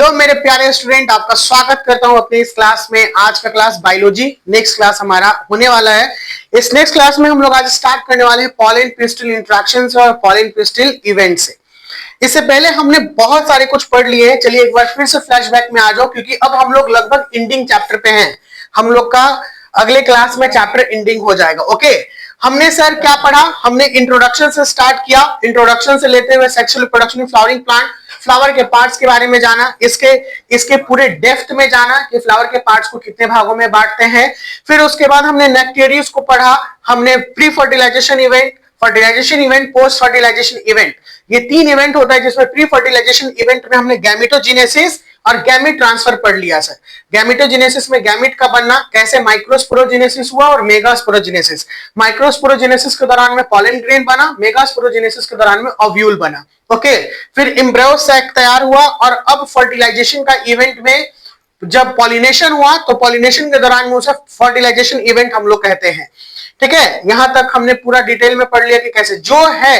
Hello मेरे प्यारे student, आपका स्वागत करता हूं अपनी इस क्लास में। आज का क्लास बायोलॉजी नेक्स्ट क्लास हमारा होने वाला है। इस नेक्स्ट क्लास में हम लोग आज स्टार्ट करने वाले हैं पॉलन पिस्टल इंटरेक्शन से और पॉलन पिस्टल इवेंट से। इससे पहले हमने बहुत सारे कुछ पढ़ लिए हैं। चलिए एक बार फिर से फ्लैशबैक में आ जाओ, क्योंकि अब हम लोग लगभग एंडिंग चैप्टर पे हैं। हम लोग का अगले क्लास में चैप्टर एंडिंग हो जाएगा। ओके, हमने सर क्या पढ़ा? हमने इंट्रोडक्शन से स्टार्ट किया। इंट्रोडक्शन से लेते हुए sexual reproduction, flowering plant, flower के पार्ट्स के बारे में जाना, इसके पूरे डेप्थ में जाना कि फ्लावर के पार्ट्स को कितने भागों में बांटते हैं। फिर उसके बाद हमने नेक्टेरियस को पढ़ा। हमने pre fertilisation event, fertilisation event, post fertilisation event, ये तीन इवेंट होता है। जिसमें प्री फर्टिलाइजेशन इवेंट में हमने गैमेटोजेनेसिस और गैमेट ट्रांसफर पढ़ लिया सर। गैमेटोजेनेसिस में गैमेट का बनना, कैसे माइक्रोस्पोरोजेनेसिस हुआ और मेगास्पोरोजेनेसिस। माइक्रोस्पोरोजेनेसिस के दौरान में पॉलन ग्रेन बना, मेगास्पोरोजेनेसिस के दौरान में ओव्यूल बना। ओके, फिर एम्ब्रियो सैक तैयार हुआ और अब फर्टिलाइजेशन का इवेंट में जब पॉलिनेशन हुआ तो पॉलिनेशन के दौरान में उसे फर्टिलाइजेशन इवेंट हम लोग कहते हैं। ठीक है, यहां तक हमने पूरा डिटेल में पढ़ लिया कि कैसे जो है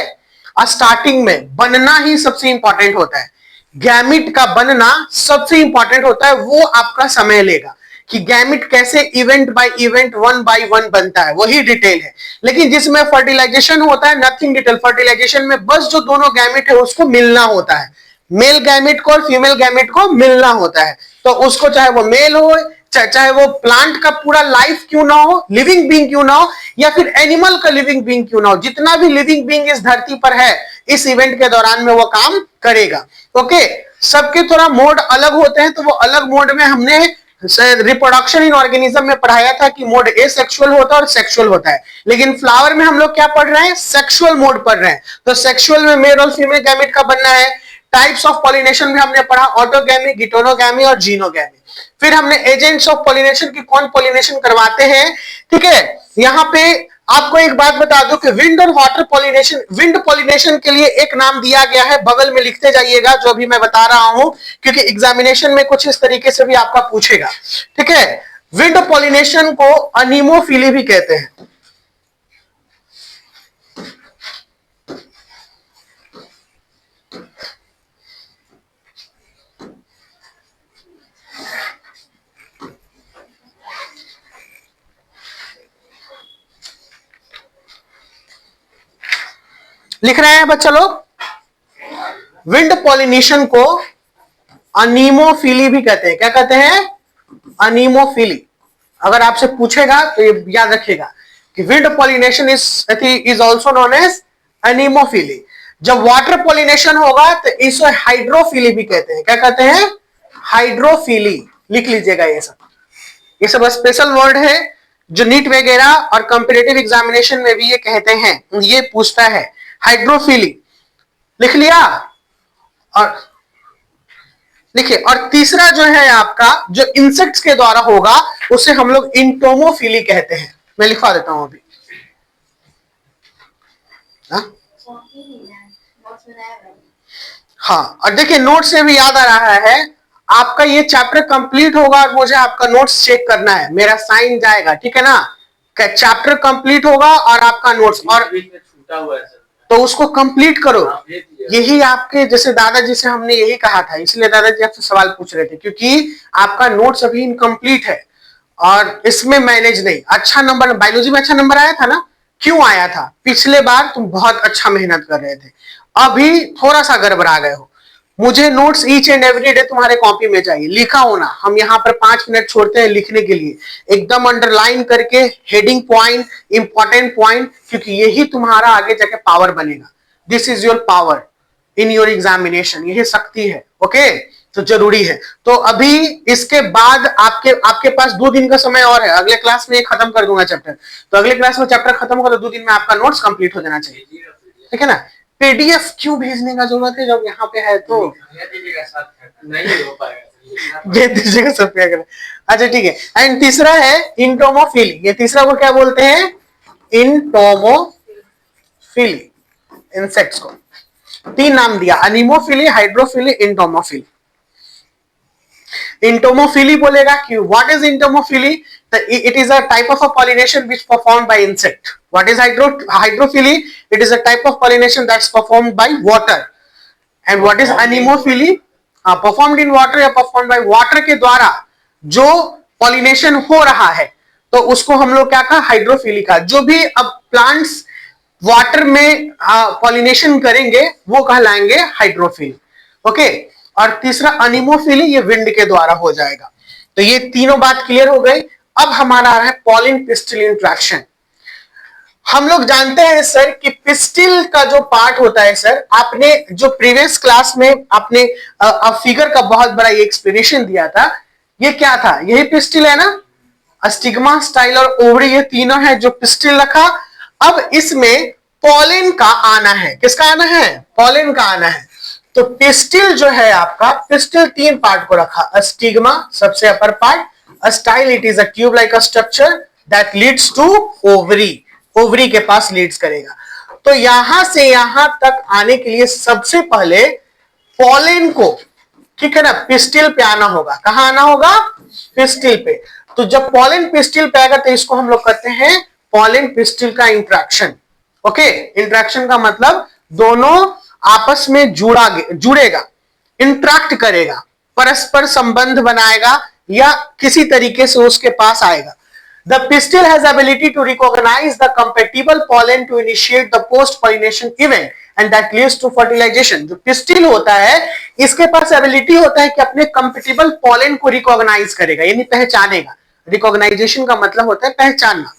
स्टार्टिंग में बनना ही सबसे इंपॉर्टेंट होता है। गैमिट का बनना सबसे इंपॉर्टेंट होता है, वो आपका समय लेगा कि गैमिट कैसे event bye event, one by one बनता है, वही डिटेल है। लेकिन जिसमें फर्टिलाइजेशन होता है, नथिंग डिटेल। फर्टिलाइजेशन में बस जो दोनों गैमिट है उसको मिलना होता है, मेल गैमिट को और फीमेल गैमिट को मिलना होता है। तो उसको चाहे वो मेल हो, चाहे वो प्लांट का पूरा लाइफ क्यों ना हो, लिविंग बीइंग क्यों ना हो, या फिर एनिमल का लिविंग बीइंग क्यों ना हो, जितना भी लिविंग बीइंग इस धरती पर है इस इवेंट के दौरान में वो काम करेगा। ओके, सबके थोड़ा मोड अलग होते हैं, तो वो अलग मोड में हमने रिप्रोडक्शन इन ऑर्गेनिज्म में पढ़ाया था कि मोड ए सेक्सुअल होता है और सेक्सुअल होता है। लेकिन फ्लावर में हम लोग क्या पढ़ रहे हैं? सेक्सुअल मोड पढ़ रहे हैं। तो सेक्सुअल में मेल और फीमेल गैमेट का बनना है। टाइप्स ऑफ पॉलिनेशन में हमने पढ़ा ऑटोगैमी, गिटोनोगैमी और जीनोगैमी। फिर हमने एजेंट्स ऑफ पॉलिनेशन की कौन पॉलिनेशन करवाते हैं। ठीक है, यहां पे आपको एक बात बता दूं कि विंड और वाटर पॉलिनेशन, विंड पॉलिनेशन के लिए एक नाम दिया गया है, बगल में लिखते जाइएगा जो अभी मैं बता रहा हूं, क्योंकि एग्जामिनेशन में कुछ इस तरीके से भी आपका पूछेगा। ठीक है, विंड पॉलिनेशन को अनीमोफिली भी कहते हैं। लिख रहे हैं बच्चा लोग? विंड पॉलिनेशन को अनीमोफिली भी कहते हैं। क्या कहते हैं? अनीमोफिली। अगर आपसे पूछेगा तो ये याद रखिएगा कि wind pollination is also known as anemophily. जब वाटर पॉलिनेशन होगा तो इसे हाइड्रोफिली भी कहते हैं। क्या कहते हैं? हाइड्रोफिली। लिख लीजिएगा, ये सब स्पेशल वर्ड है जो नीट वगैरह और कंपैरेटिव एग्जामिनेशन में भी ये कहते हैं, ये पूछता है। हाइड्रोफिली लिख लिया। और देखिए, और तीसरा जो है आपका, जो इंसेक्ट्स के द्वारा होगा उसे हम लोग इंटोमोफिली कहते हैं। मैं लिखवा देता हूं अभी। हाँ, और देखिए नोट से भी याद आ रहा है, आपका ये चैप्टर कंप्लीट होगा और मुझे आपका नोट्स चेक करना है, मेरा साइन जाएगा। ठीक है ना? चैप्टर कंप्लीट होगा और आपका नोट्स, और छूटा हुआ है तो उसको कंप्लीट करो। यही आपके जैसे दादाजी से हमने यही कहा था, इसलिए दादाजी आपसे सवाल पूछ रहे थे, क्योंकि आपका नोट्स अभी इनकम्प्लीट है और इसमें मैनेज नहीं। अच्छा नंबर, बायोलॉजी में अच्छा नंबर आया था ना? क्यों आया था? पिछले बार तुम बहुत अच्छा मेहनत कर रहे थे, अभी थोड़ा सा गड़बड़ा गए हो। मुझे notes each and every day तुम्हारे कॉपी में चाहिए, लिखा होना। हम यहाँ पर 5 मिनट छोड़ते हैं लिखने के लिए, एकदम अंडरलाइन करके, हेडिंग पॉइंट, इंपॉर्टेंट पॉइंट, क्योंकि यही तुम्हारा आगे जाके पावर बनेगा। This is your power in your examination, यही शक्ति है। ओके, तो जरूरी है। तो अभी इसके बाद आपके पास 2 दिन का समय और है। अगले क्लास में खत्म कर दूंगा चैप्टर, तो अगले क्लास में चैप्टर खत्म होगा तो 2 दिन में आपका नोट्स कंप्लीट हो जाना चाहिए। ठीक है ना? पीडीएफ क्यों भेजने का जरूरत है जब यहाँ पे है तो नहीं हो पाएगा, भेज दीजिएगा सब क्या करें। अच्छा ठीक है। एंड तीसरा है इंटोमोफिली। ये तीसरा को क्या बोलते हैं? इंटोमोफिली। इंसेक्ट्स को 3 नाम दिया, अनीमोफिली, हाइड्रोफिली, इंटोमोफिली। इंटोमोफिली बोलेगा कि what is entomophily? It is a type of a pollination which performed by insect. What is hydrophily? It is a type of pollination that's performed by water. And what is anemophily? Performed in water या perform by water के द्वारा जो pollination हो रहा है तो उसको हम लोग क्या कहा, हाइड्रोफिली कहा। जो भी अब प्लांट्स वाटर में पॉलिनेशन करेंगे वो कहलाएंगे हाइड्रोफिल। ओके, और तीसरा अनिमोफिली, ये विंड के द्वारा हो जाएगा। तो ये तीनों बात क्लियर हो गई। अब हमारा आ रहा है पॉलिन पिस्टिल इंट्रैक्शन। हम लोग जानते हैं सर कि पिस्टिल का जो पार्ट होता है सर, आपने जो प्रीवियस क्लास में आपने फिगर का बहुत बड़ा एक्सप्लेनेशन दिया था, ये क्या था, यही पिस्टिल है ना, स्टिग्मा, स्टाइल और ओवरी, ये तीनों है जो पिस्टिल रखा। अब इसमें पॉलिन का आना है, किसका आना है, पॉलिन का आना है। तो पिस्टिल जो है आपका, पिस्टिल तीन पार्ट को रखा, स्टिग्मा सबसे upper part, style it is a tube like a structure that leads to ovary, ovary के पास लीड्स करेगा। तो यहां से यहां तक आने के लिए सबसे पहले पॉलिन को, ठीक है ना, पिस्टिल पे आना होगा। कहां आना होगा, पिस्टिल पे। तो जब पॉलिन पिस्टिल पे आएगा तो इसको हम लोग कहते हैं पॉलिन पिस्टिल का इंट्रैक्शन। ओके, इंट्रैक्शन का मतलब दोनों आपस में जुड़ेगा, इंट्रैक्ट करेगा, परस्पर संबंध बनाएगा या किसी तरीके से उसके पास आएगा। The pistil has ability to recognize the compatible pollen to initiate the post pollination event and that leads to fertilization। जो पिस्टिल होता है इसके पास एबिलिटी होता है कि अपने कंपेटिबल पॉलन को रिकॉग्नाइज करेगा, यानी पहचानेगा। रिकॉग्नाइजेशन का मतलब होता है पहचानना।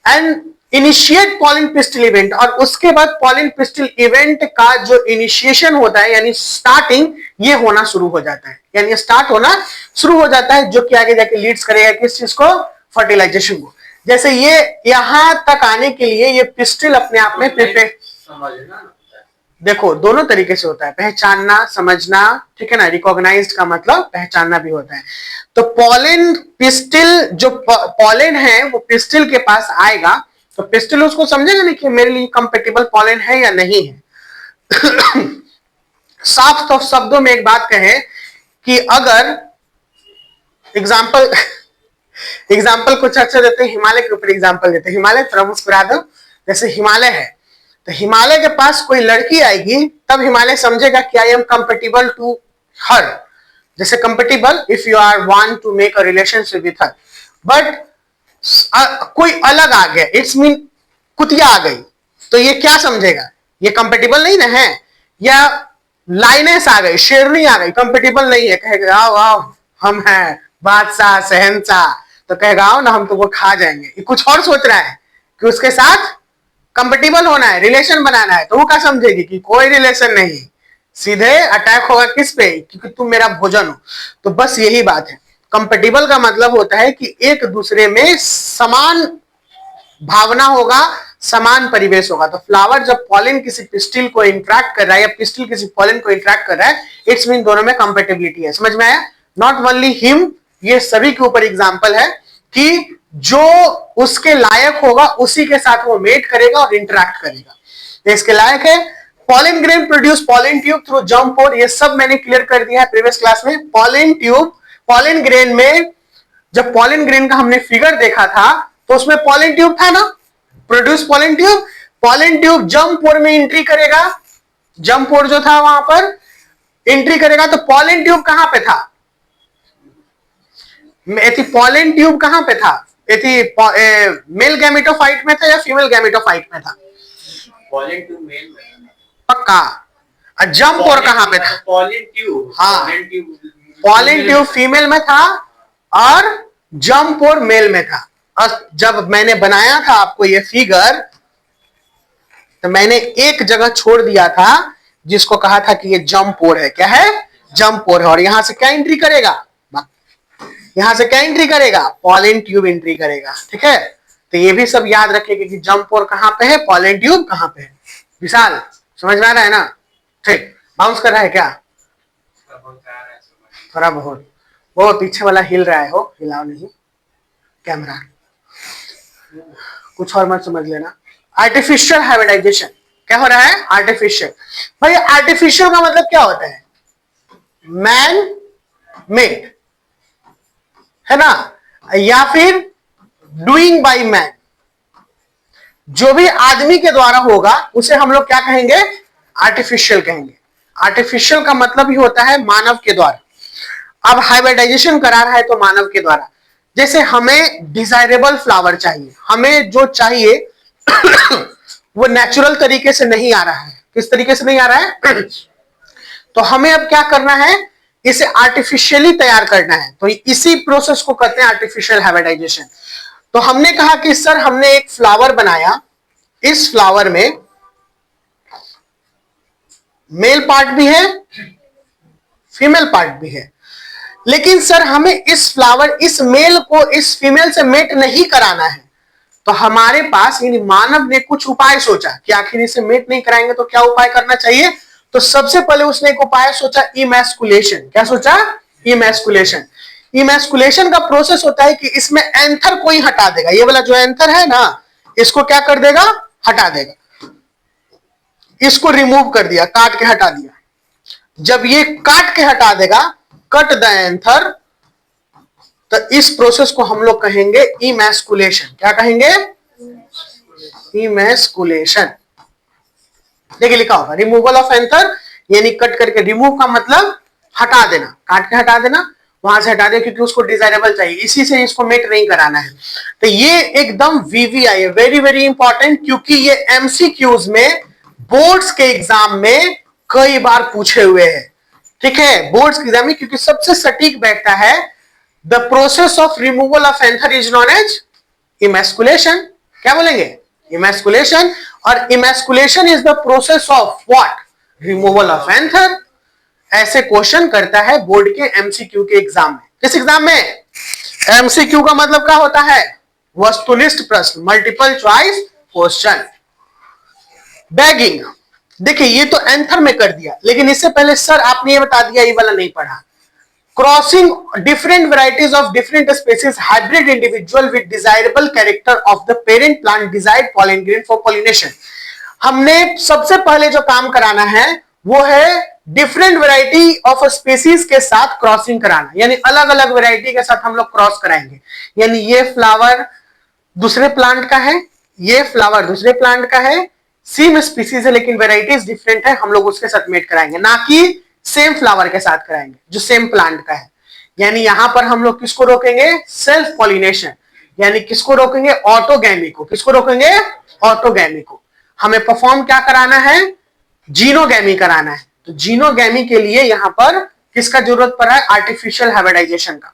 And initiate pollen pistil event, और उसके बाद पॉलिन पिस्टिल इवेंट का जो इनिशिएशन होता है यानी स्टार्टिंग, ये होना शुरू हो जाता है, यानी स्टार्ट होना शुरू हो जाता है, जो कि आगे जाके लीड्स करेगा किस चीज को, फर्टिलाइजेशन को। जैसे ये यहां तक आने के लिए ये पिस्टिल अपने आप में प्रिपेयर, देखो दोनों तरीके से होता है, पहचानना, समझना, ठीक है ना। रिकॉग्नाइज्ड का मतलब पहचानना भी होता है। तो पॉलिन पिस्टिल, जो पॉलिन है वो पिस्टिल के पास आएगा तो पिस्टिल उसको समझेगा नहीं कि मेरे लिए कंपेटिबल पॉलिन है या नहीं है। साफ तो शब्दों में एक बात कहें कि अगर एग्जाम्पल कुछ अच्छा देते हैं, हिमालय के ऊपर एग्जाम्पल देते हैं। हिमालय थोड़ा मुस्कुरा दो। जैसे हिमालय है तो हिमालय के पास कोई लड़की आएगी तब हिमालय समझेगा कि I am compatible to her. जैसे compatible if you are want to make a relationship with her, but कोई अलग आ गया, इट्स मीन कुतिया आ गई, तो ये क्या समझेगा, ये कंपेटिबल नहीं ना है। या लाइनेस आ गई, शेरनी आ गई, कंपेटिबल नहीं है, कहेगा आओ आओ हम हैं बादशाह शहंशाह, तो कहेगा आओ ना हम तुमको खा जाएंगे। ये कुछ और सोच रहा है कि उसके साथ कंपेटिबल होना है, रिलेशन बनाना है, तो वो क्या समझेगी कि कोई रिलेशन नहीं, सीधे अटैक होगा किस पे, क्योंकि तुम मेरा भोजन हो। तो बस यही बात है। कंपेटिबल का मतलब होता है कि एक दूसरे में समान भावना होगा, समान परिवेश होगा। तो फ्लावर जब पॉलिन किसी पिस्टिल को इंट्रैक्ट कर रहा है या पिस्टिल किसी पॉलिन को इंट्रैक्ट कर रहा है, इट्स मीन दोनों में कंपेटिबिलिटी है। समझ में आया? नॉट ओनली हिम, ये सभी के ऊपर एग्जाम्पल है कि जो उसके लायक होगा उसी के साथ वो मेट करेगा और इंटरैक्ट करेगा। तो इसके लायक है। Pollen grain produce pollen tube through जंप पोर, ये सब मैंने क्लियर कर दिया है प्रीवियस क्लास में। पॉलिन ट्यूब, पॉलिन ग्रेन में जब पॉलिन ग्रेन का हमने फिगर देखा था तो उसमें पॉलिन ट्यूब था ना, produce pollen tube. Pollen tube जंप पोर में एंट्री करेगा, जंप पोर जो था वहां पर एंट्री करेगा। तो पॉलिन ट्यूब कहां पे था, पॉलिन ट्यूब कहां पे था, मेल गैमेटोफाइट में था या फीमेल गैमेटोफाइट में था? पॉलिन ट्यूब मेल में पक्का। जंप पोर कहां पे था? पॉलिन ट्यूब, हाँ, पॉलिन ट्यूब फीमेल में था और जंप पोर मेल में था। और जब मैंने बनाया था आपको ये फिगर तो मैंने एक जगह छोड़ दिया था जिसको कहा था कि ये जंप पोर है। क्या है? जंप पोर है। और यहां से क्या एंट्री करेगा, यहां से क्या एंट्री करेगा, पॉलिन ट्यूब एंट्री करेगा। ठीक है, तो ये भी सब याद रखेगा कि जंप पोर कहां पे है, पॉलिन ट्यूब कहां पे है। विशाल समझ में आ रहा है ना? ठीक, बाउंस कर रहा है क्या? थोड़ा बहुत, वो पीछे वाला हिल रहा है, हो हिलाओ नहीं कैमरा, कुछ और मत समझ लेना। आर्टिफिशियल हाइब्रिडाइजेशन क्या हो रहा है? आर्टिफिशियल। भाई आर्टिफिशियल का मतलब क्या होता है? मैन मेड, है ना, या फिर डूइंग बाय मैन। जो भी आदमी के द्वारा होगा उसे हम लोग क्या कहेंगे? आर्टिफिशियल कहेंगे। आर्टिफिशियल का मतलब ही होता है मानव के द्वारा। अब हाइब्रिडाइजेशन करा रहा है तो मानव के द्वारा। जैसे हमें डिजायरेबल फ्लावर चाहिए, हमें जो चाहिए वो नेचुरल तरीके से नहीं आ रहा है। किस तरीके से नहीं आ रहा है? तो हमें अब क्या करना है, इसे आर्टिफिशियली तैयार करना है। तो इसी प्रोसेस को कहते हैं आर्टिफिशियल हाइब्रिडाइजेशन। तो हमने कहा कि सर हमने एक फ्लावर बनाया, इस फ्लावर में मेल पार्ट भी है, फीमेल पार्ट भी है, लेकिन सर हमें इस मेल को इस फीमेल से मेट नहीं कराना है। तो हमारे पास यानी मानव ने कुछ उपाय सोचा कि आखिर इसे मेट नहीं कराएंगे तो क्या उपाय करना चाहिए। तो सबसे पहले उसने एक उपाय सोचा, इमैस्कुलेशन। क्या सोचा? इमैस्कुलेशन। इमैस्कुलेशन का प्रोसेस होता है कि इसमें एंथर को ही हटा देगा। ये वाला जो एंथर है ना, इसको क्या कर देगा? हटा देगा। इसको रिमूव कर दिया, काट के हटा दिया। जब ये काट के हटा देगा, कट द एंथर, तो इस प्रोसेस को हम लोग कहेंगे इमैस्कुलेशन। क्या कहेंगे? इमैस्कुलेशन। देखिए लिखा होगा रिमूवल ऑफ एंथर, यानी कट करके, रिमूव का मतलब हटा देना, काट के हटा देना, वहां से हटा दे क्योंकि उसको डिजायरेबल चाहिए, इसी से इसको मेट नहीं कराना है। तो ये एकदम वीवीआई है, वेरी वेरी इंपॉर्टेंट, क्योंकि ये एमसीक्यूज में बोर्ड्स के एग्जाम में कई बार पूछे हुए हैं। ठीक है, बोर्ड्स के एग्जाम में, क्योंकि सबसे सटीक बैठता है। The process of removal of anther is known as emasculation. क्या बोलेंगे? इमैस्कुलेशन। और emasculation is the process of what? Removal of anther. ऐसे क्वेश्चन करता है बोर्ड के एमसीक्यू के एग्जाम में। किस एग्जाम में? एमसीक्यू का मतलब क्या होता है? वस्तुनिष्ठ प्रश्न, मल्टीपल चॉइस क्वेश्चन। बैगिंग, देखिए ये तो एंथर में कर दिया, लेकिन इससे पहले सर आपने ये बता दिया, ये वाला नहीं पढ़ा। Crossing different varieties of different species hybrid individual with desirable character of the parent plant desired pollen grain for pollination. हमने सबसे पहले जो काम कराना है वो है डिफरेंट वैरायटी ऑफ स्पीसीज के साथ क्रॉसिंग कराना, यानी अलग अलग वैरायटी के साथ हम लोग क्रॉस कराएंगे। यानी ये फ्लावर दूसरे प्लांट का है, ये फ्लावर दूसरे प्लांट का है, सेम स्पीसीज है लेकिन वेराइटीज डिफरेंट है, हम लोग उसके साथ मेट कराएंगे, ना कि सेम फ्लावर के साथ कराएंगे जो सेम प्लांट का है। यानी यहां पर हम लोग किसको रोकेंगे? Self pollination. यानी किसको रोकेंगे? ऑटोगैमी को। किसको रोकेंगे? ऑटोगैमी को। हमें परफॉर्म क्या कराना है? जीनोगैमी कराना है। तो जीनोगैमी के लिए यहां पर किसका जरूरत पड़ा है? आर्टिफिशियल हाइब्रिडाइजेशन का।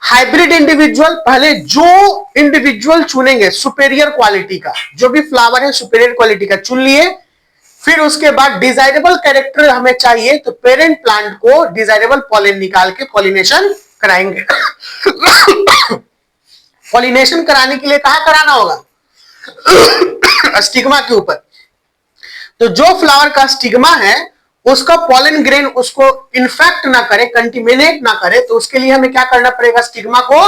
हाइब्रिड इंडिविजुअल, पहले जो इंडिविजुअल चुनेंगे सुपेरियर क्वालिटी का, जो भी फ्लावर है सुपेरियर क्वालिटी का चुन लिए। फिर उसके बाद डिजायरेबल कैरेक्टर हमें चाहिए, तो पेरेंट प्लांट को डिजायरेबल पॉलन निकाल के पॉलिनेशन कराएंगे। पॉलिनेशन कराने के लिए कहां कराना होगा? स्टिग्मा के ऊपर। तो जो फ्लावर का स्टिग्मा है उसका पॉलन ग्रेन उसको इन्फेक्ट ना करे, कंटिमिनेट ना करे, तो उसके लिए हमें क्या करना पड़ेगा? स्टिग्मा को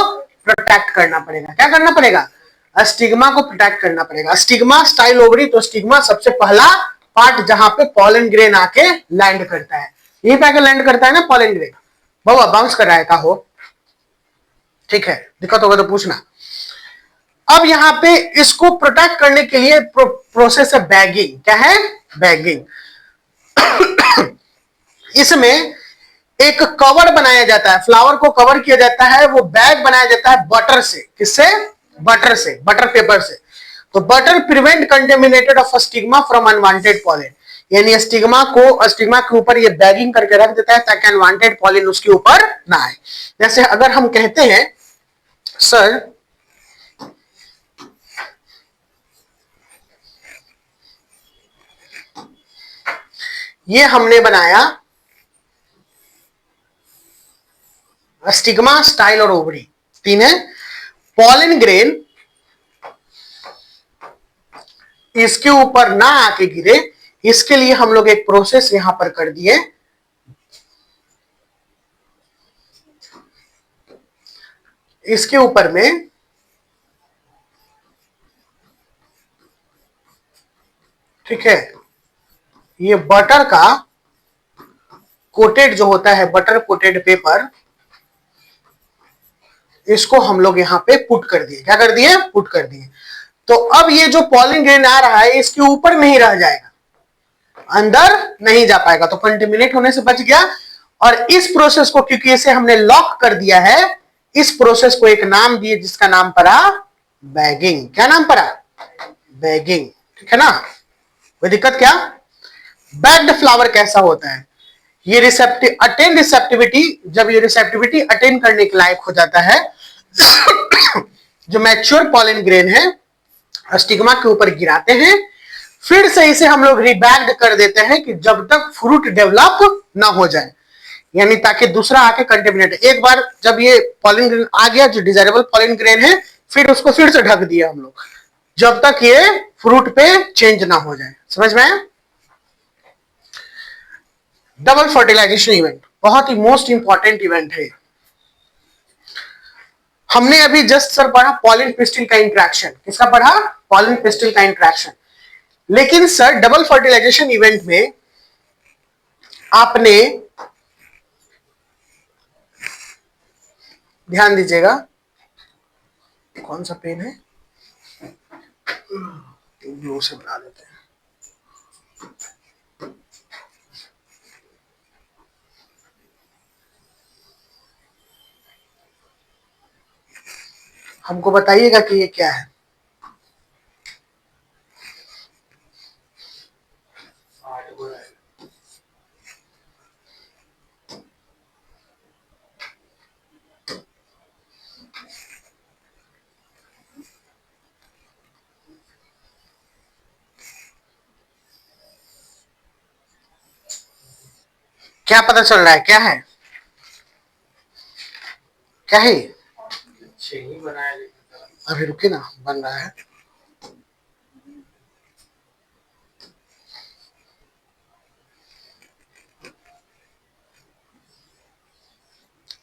प्रोटेक्ट करना पड़ेगा। क्या करना पड़ेगा? स्टिग्मा को प्रोटेक्ट करना पड़ेगा। स्टिग्मा स्टाइल ओवरी, तो स्टिग्मा सबसे पहला पार्ट जहां पे पॉलन ग्रेन आके लैंड करता है, यहीं पे आके लैंड करता है ना पॉलन ग्रेन। बाबा बाउंस कर रहा है का हो? ठीक है, दिक्कत होगा तो पूछना। अब यहां पे इसको प्रोटेक्ट करने के लिए प्रोसेस है बैगिंग। क्या है? बैगिंग। इसमें एक कवर बनाया जाता है, फ्लावर को कवर किया जाता है, वो बैग बनाया जाता है बटर से। किससे? बटर से, बटर पेपर से। तो butter prevent contaminated of stigma from unwanted pollen, यानी स्टिग्मा के ऊपर ये बैगिंग करके रख देता है ताकि अनवांटेड पॉलन उसके ऊपर ना आए। जैसे अगर हम कहते हैं सर ये हमने बनाया स्टिग्मा, स्टाइल और ओवरी, तीन है। पॉलन ग्रेन इसके ऊपर ना आके गिरे, इसके लिए हम लोग एक प्रोसेस यहां पर कर दिए। इसके ऊपर में ठीक है, ये बटर का कोटेड जो होता है, बटर कोटेड पेपर, इसको हम लोग यहां पे पुट कर दिए। क्या कर दिए? पुट कर दिए। तो अब ये जो पॉलन ग्रेन आ रहा है इसके ऊपर में ही रह जाएगा। अंदर नहीं जा पाएगा, तो कंटेमिनेट होने से बच गया। और इस प्रोसेस को क्योंकि इसे हमने लॉक कर दिया है, इस प्रोसेस को एक नाम दिए जिसका नाम पड़ा बैगिंग। क्या नाम पड़ा? बैगिंग। ठीक है ना? कोई दिक्कत क्या? बैग्ड फ्लावर कैसा होता है? ये रिसेप्टिविटी, जब ये रिसेप्टिविटी अटेन करने के लायक हो जाता है जो मैच्योर पॉलन ग्रेन है स्टिग्मा के ऊपर गिराते हैं, फिर से इसे हम लोग रिबैग्ड कर देते हैं कि जब तक फ्रूट डेवलप ना हो जाए, यानी ताकि दूसरा आके कंटेमिनेट। एक बार जब ये पॉलन ग्रेन आ गया जो डिजायरेबल पॉलन ग्रेन है, फिर उसको फिर से ढक दिया हम लोग जब तक ये फ्रूट पे चेंज ना हो जाए। समझ में आया? डबल फर्टिलाइजेशन इवेंट बहुत ही मोस्ट इंपॉर्टेंट इवेंट है। हमने अभी जस्ट सर पढ़ा पॉलन पिस्टिल का इंट्रैक्शन। किसका पढ़ा? पॉलन पिस्टिल का इंट्रैक्शन। लेकिन सर डबल फर्टिलाइजेशन इवेंट में आपने ध्यान दीजिएगा, कौन सा पेन है? ब्लू से बना देते हैं। हमको बताइएगा कि ये क्या है। क्या पता चल रहा है? क्या है? क्या है? चीनी बनाया अभी रुके ना, बन रहा है।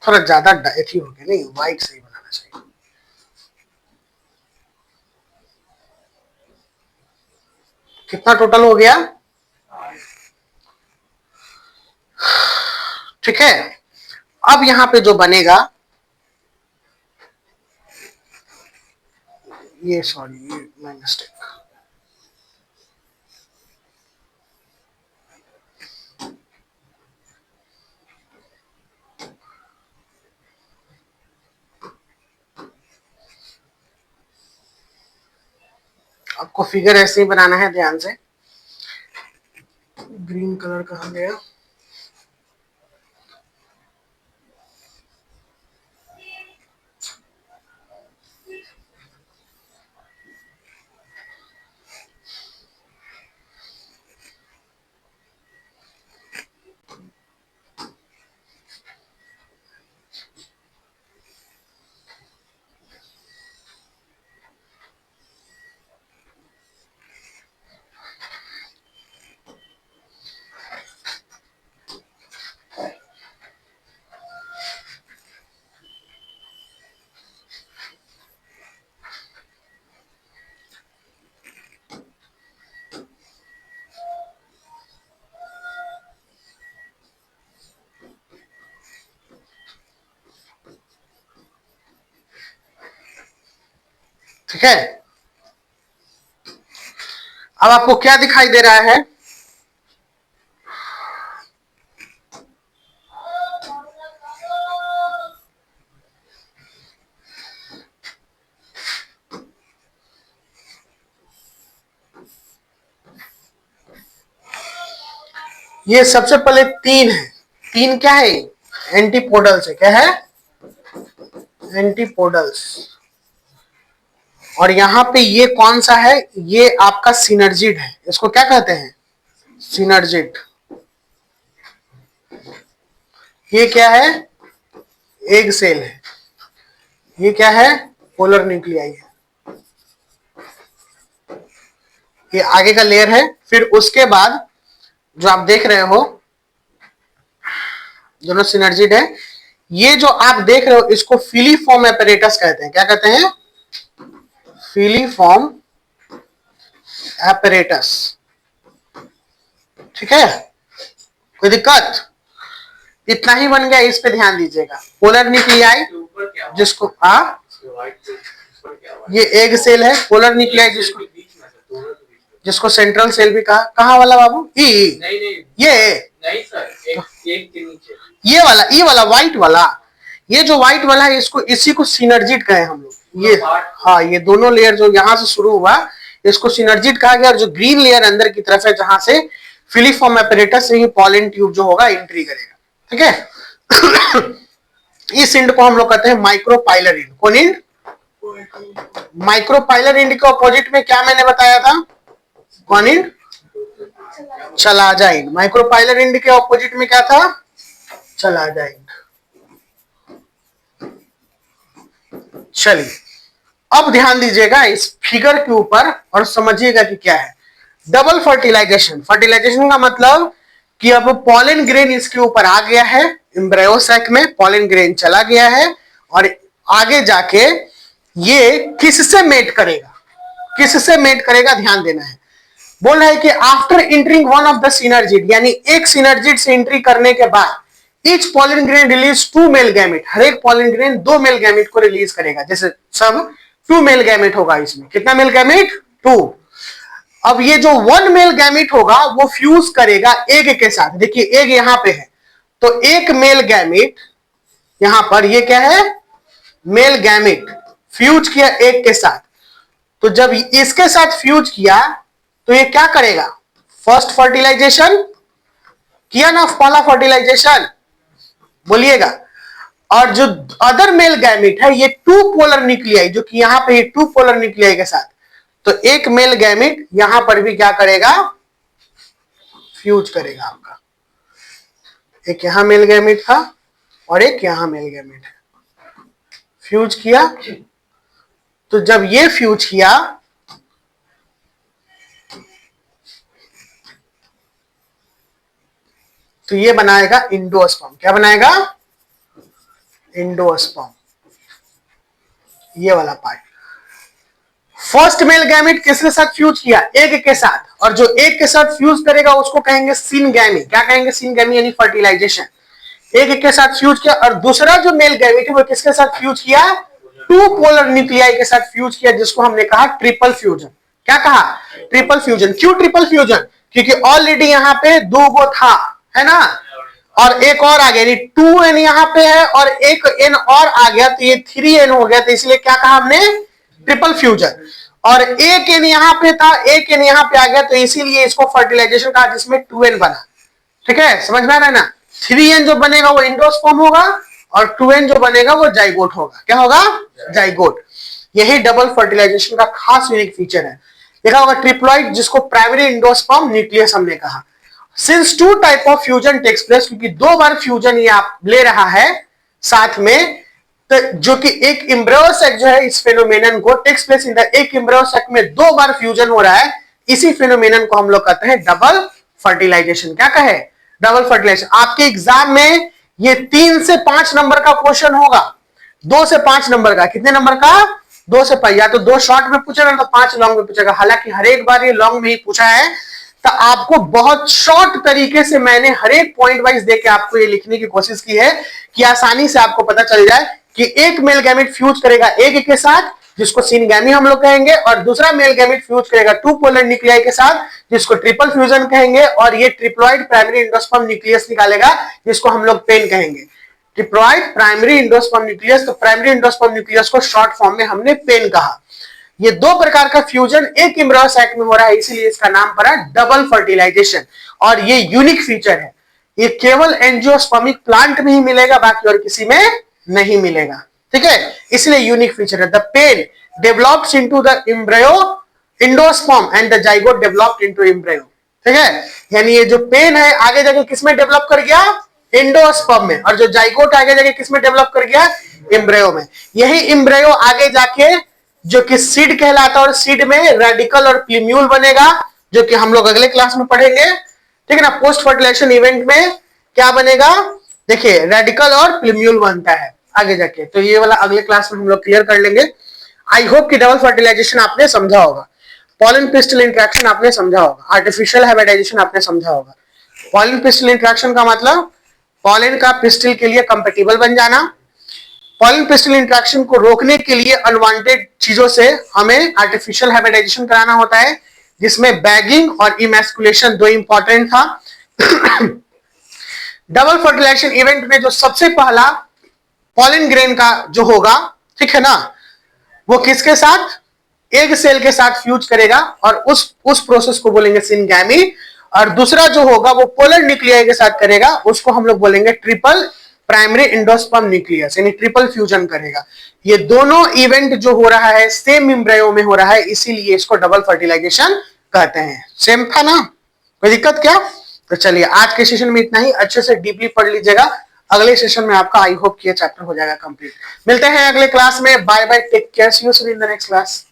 थोड़ा ज्यादा एथी हो गया, नहीं वाइट से ही बनाना चाहिए। कितना टोटल हो गया? ठीक है। अब यहां पे जो बनेगा, ये सॉरी ये माय मिस्टेक, आपको फिगर ऐसे ही बनाना है, ध्यान से। ग्रीन कलर कहाँ गया? ठीक है। अब आपको क्या दिखाई दे रहा है? ये सबसे पहले तीन है। तीन क्या है? एंटीपोडल्स है। क्या है? एंटीपोडल्स। और यहां पे ये कौन सा है? ये आपका सिनर्जिड है। इसको क्या कहते हैं? सिनर्जिड। ये क्या है? एग सेल है। ये क्या है? पोलर न्यूक्लियाई है। ये आगे का लेयर है। फिर उसके बाद जो आप देख रहे हो दोनों सिनर्जिड है। ये जो आप देख रहे हो इसको फिलीफॉर्म एपरेटस कहते हैं। क्या कहते हैं? Filiform apparatus. ठीक है, कोई दिक्कत? इतना ही बन गया, इस पे ध्यान दीजिएगा। पोलर न्यूक्लियाई जिसको ये एग सेल है। पोलर न्यूक्लियाई जिसको सेंट्रल सेल भी कहा वाला बाबू, ई, नहीं नहीं ये नहीं सर, एक के नीचे ये वाला, ई वाला व्हाइट वाला, ये जो व्हाइट वाला है इसको, इसी को सिनर्जिट कहे हम लोग। ये हाँ, ये दोनों लेयर जो यहाँ से शुरू हुआ इसको सिनर्जिट कहा गया, और जो ग्रीन लेयर अंदर की तरफ है जहां से फिलीफॉर्म एपरेटस से ही पॉलन ट्यूब जो होगा एंट्री करेगा, ठीक है। इस इंड को हम लोग कहते हैं माइक्रोपाइलर इंड। कौन इंड? माइक्रोपाइलर इंड के अपोजिट में क्या मैंने बताया था? कौन end? Chalaza end. Micropylar end के अपोजिट में क्या था? Chalaza end. चलिए अब ध्यान दीजिएगा इस फिगर के ऊपर और समझिएगा कि क्या है डबल फर्टिलाइजेशन। फर्टिलाइजेशन का मतलब कि अब पॉलन ग्रेन इसके ऊपर आ गया है, एम्ब्रायो सैक में पॉलन ग्रेन चला गया है, और आगे जाके ये किससे मेट करेगा? किससे मेट करेगा ध्यान देना है। बोल रहा है कि after entering one of the synergid, यानी एक सिनर्जिड से एंट्री करने के बाद each pollen grain release 2 male gamete, हर एक पॉलन ग्रेन 2 मेल गैमेट को रिलीज करेगा। जैसे सब 2 मेल गैमेट होगा, इसमें कितना मेल गैमेट? 2। अब ये जो 1 मेल गैमेट होगा वो फ्यूज करेगा एग के साथ। देखिए एग यहां पे है, तो एक मेल गैमेट यहां पर, ये क्या है? मेल गैमेट फ्यूज किया एग के साथ। तो जब इसके साथ फ्यूज किया तो ये क्या करेगा? फर्स्ट फर्टिलाइजेशन किया ना, पहला फर्टिलाइजेशन बोलिएगा। और जो अदर मेल गैमेट है ये 2 पोलर न्यूक्लियाई, जो कि यहां पे ये 2 पोलर न्यूक्लियाई के साथ, तो एक मेल गैमेट यहां पर भी क्या करेगा? फ्यूज करेगा आपका। एक यहां मेल गैमेट था और एक यहां मेल गैमेट है, फ्यूज किया। तो जब ये फ्यूज किया तो ये बनाएगा इंडोस्पर्म। क्या बनाएगा? इंडोस्पर्म। ये वाला पार्ट। फर्स्ट मेल गैमेट किसके साथ फ्यूज किया? एग के साथ, और जो एग के साथ फ्यूज करेगा उसको कहेंगे सिनगैमी। क्या कहेंगे? सिनगैमी, यानी फर्टिलाइजेशन। एग के साथ फ्यूज किया, और दूसरा जो मेल गैमेट है वो किसके साथ फ्यूज किया? 2 पोलर न्यूक्लियाई के साथ फ्यूज किया, जिसको हमने कहा ट्रिपल फ्यूजन। क्या कहा? Triple fusion. क्यों ट्रिपल फ्यूजन? क्योंकि ऑलरेडी यहां पे 2 गो था, है ना, और एक और आ गया, यानी 2n यहां पे है और एक n और आ गया, तो ये 3n हो गया। तो इसलिए क्या कहा हमने? Triple fusion. और एक n यहां पे था, एक n यहां पे आ गया, तो इसीलिए इसको फर्टिलाइजेशन कहा, जिसमें 2n बना। ठीक है, समझ में आ रहा है ना? 3n जो बनेगा वो इंडोस्पर्म होगा, और 2n जो बनेगा वो जाइगोट होगा। क्या होगा? जाइगोट। यही डबल फर्टिलाइजेशन का खास यूनिक फीचर है। देखा होगा ट्रिप्लॉइड, जिसको प्राइमरी इंडोस्पर्म न्यूक्लियस हमने कहा। Since 2 type of fusion takes place, क्योंकि 2 बार फ्यूजन ये आप ले रहा है साथ में, तो जो कि एक एम्ब्रियो सैक जो है, इस फेनोमेनन को टेक्स प्लेस इन द एक एम्ब्रियो सैक में 2 बार फ्यूजन हो रहा है, इसी फेनोमेनन को हम लोग कहते हैं डबल फर्टिलाइजेशन। क्या कहे? Double fertilisation. आपके एग्जाम में ये 3 से 5 नंबर का क्वेश्चन होगा, 2 से 5 नंबर का। कितने नंबर का? 2 से 5। या तो 2 शॉर्ट में पूछेगा तो 5 लॉन्ग में पूछेगा। हालांकि हर एक बार ये लॉन्ग में ही पूछा है, तो आपको बहुत शॉर्ट तरीके से मैंने हर एक पॉइंट वाइज देके आपको ये लिखने की कोशिश की है कि आसानी से आपको पता चल जाए कि एक मेल गैमेट फ्यूज करेगा एग के साथ, जिसको सिनगैमी हम लोग कहेंगे, और दूसरा मेल गैमेट फ्यूज करेगा 2 पोलर न्यूक्लियाई के साथ, जिसको ट्रिपल फ्यूजन कहेंगे, और ये ट्रिप्लॉइड प्राइमरी इंडोस्पर्म न्यूक्लियस निकालेगा, जिसको हम लोग पेन कहेंगे। ट्रिप्लॉइड प्राइमरी इंडोस्पर्म न्यूक्लियस, तो प्राइमरी इंडोस्पर्म न्यूक्लियस को शॉर्ट फॉर्म में हमने पेन कहा। ये 2 प्रकार का फ्यूजन एक एम्ब्रियो सैक में हो रहा है, इसीलिए इसका नाम पड़ा डबल फर्टिलाइजेशन। और ये यूनिक फीचर है, ये केवल एंजियोस्पर्मिक प्लांट में ही मिलेगा, बाकी और किसी में नहीं मिलेगा। ठीक है, इसलिए यूनिक फीचर है। The PEN develops into the embryo endosperm and the zygote developed into embryo. ठीक है, यानी ये जो पेन है आगे जाके किसमें डेवलप कर गया? इंडोस्पर्म में। और जो जाइगोट आगे जाके किसमें डेवलप कर गया? एम्ब्रियो में। यही एम्ब्रियो आगे जाके जो कि सीड कहलाता है, और सीड में रेडिकल और प्लीम्यूल बनेगा, जो कि हम लोग अगले क्लास में पढ़ेंगे। ठीक है ना? पोस्ट फर्टिलाइजेशन इवेंट में क्या बनेगा? देखिए रेडिकल और प्लीम्यूल बनता है आगे जाके, तो ये वाला अगले क्लास में हम लोग क्लियर कर लेंगे। आई होप कि डबल फर्टिलाइजेशन आपने समझा होगा, पॉलन पिस्टल इंटरेक्शन आपने समझा होगा, आर्टिफिशियल हाइब्रिडाइजेशन आपने समझा होगा। पॉलन पिस्टल इंटरेक्शन का मतलब पॉलन का पिस्टल के लिए कंपेटिबल बन जाना। पॉलन पिस्टल इंटरेक्शन को रोकने के लिए अनवांटेड चीजों से हमें आर्टिफिशियल हाइब्रिडाइजेशन कराना होता है। जिसमें बैगिंग और इमैस्कुलेशन दो इंपॉर्टेंट था। डबल फर्टिलाइजेशन इवेंट में जो सबसे पहला पॉलन ग्रेन का जो होगा, ठीक है ना, वो किसके साथ, एग सेल के साथ फ्यूज करेगा और उस प्रोसेस को बोलेंगे सिनगैमी। और दूसरा जो होगा वो पोलर न्यूक्लियाई के साथ करेगा, उसको हम लोग बोलेंगे ट्रिपल प्राइमरी एंडोस्पर्म न्यूक्लियस, यानी ट्रिपल फ्यूजन करेगा। ये दोनों इवेंट जो हो रहा है सेम एम्ब्रियो में हो रहा है, इसीलिए इसको डबल फर्टिलाइजेशन कहते हैं। सेम था ना, कोई दिक्कत क्या? तो चलिए आज के सेशन में इतना ही, अच्छे से डीपली पढ़ लीजिएगा, अगले सेशन में आपका आई होप कि ये चैप्टर हो जाएगा कंप्लीट। मिलते हैं अगले क्लास में, bye bye, take care, see you soon in the next class.